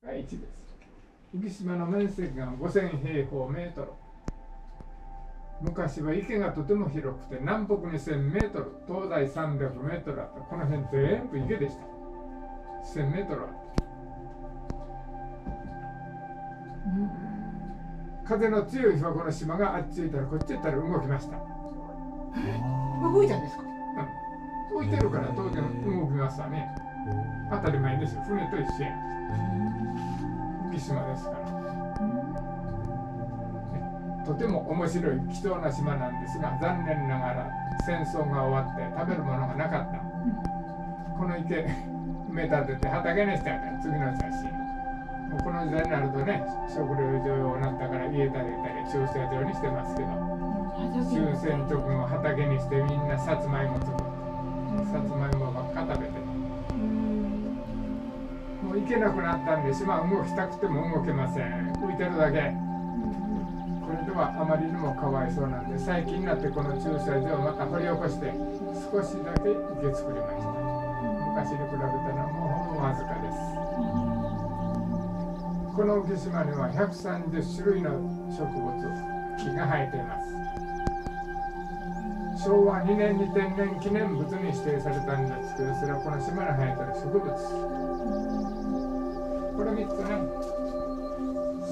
はい1です。浮島の面積が5000平方メートル。昔は池がとても広くて、南北に1000メートル、東西300メートルあった。この辺全部池でした。1000メートルあった。風の強い日はこの島があっち行ったらこっち行ったら動きました。動いたんですか？浮いてるから当然動きますわね。当たり前ですよ。船と一緒や。浮島ですから。とても面白い貴重な島なんですが、残念ながら戦争が終わって食べるものがなかった。この池埋め立てて畑にしたから。次の写真。もうこの時代になるとね、食料場用になったから家建てたり駐車場にしてますけど、終戦直後畑にしてみんなさつまいも作って、さつまいもばっか食べて、もう行けなくなったんで島動きたくても動けません。浮いてるだけ。これではあまりにもかわいそうなんで、最近になってこの駐車場をまた掘り起こして少しだけ池作りました。昔に比べたらもうほんのわずかです。この浮島には130種類の植物、木が生えています。昭和2年に天然記念物に指定されたんですけど、それはこの島に生えている植物。これ3つね。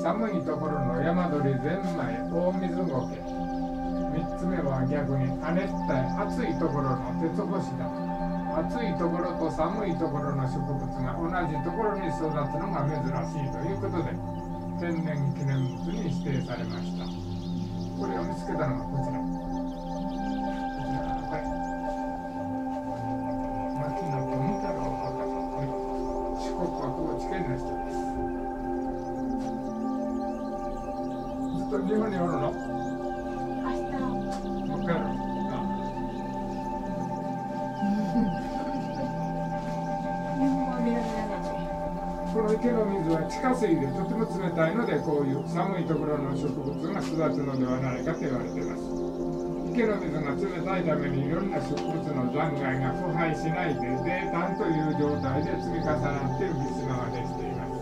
寒いところの山鳥ゼンマイ、オオミズゴケ。3つ目は逆に亜熱帯、暑いところのテツボシだ。暑いところと寒いところの植物が同じところに育つのが珍しいということで天然記念物に指定されました。これを見つけたのがこちら。これ。牧野富太郎の方、四国は高知県の人です。日本におるの？明日。わかる？この池の水は地下水でとても冷たいので、こういう寒いところの植物が育つのではないかと言われています。池の水が冷たいためにいろんな植物の残骸が腐敗しないで泥炭という状態で積み重なって浮島ができています。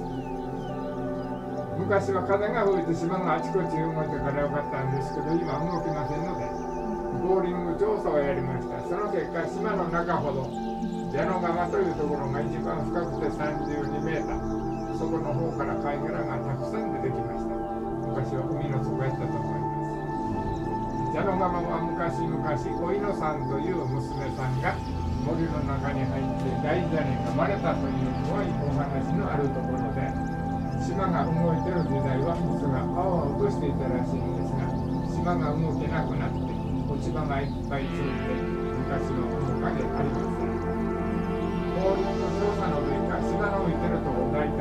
昔は風が吹いて島があちこちに動いてからよかったんですけど、今動きませんのでボーリング調査をやりました。その結果、島の中ほど矢野川というところが一番深くて32メーター、そこの方から貝殻がたくさん出てきました。昔は海の底やったと思います。矢野川は昔々お稲さんという娘さんが森の中に入って大蛇に噛まれたという怖いお話のあるところで、島が動いている時代は水が青々としていたらしいんですが、島が動けなくなって落ち葉がいっぱいついて昔の面影ありません。ボーリング調査の結果、島の浮いてるとこ大体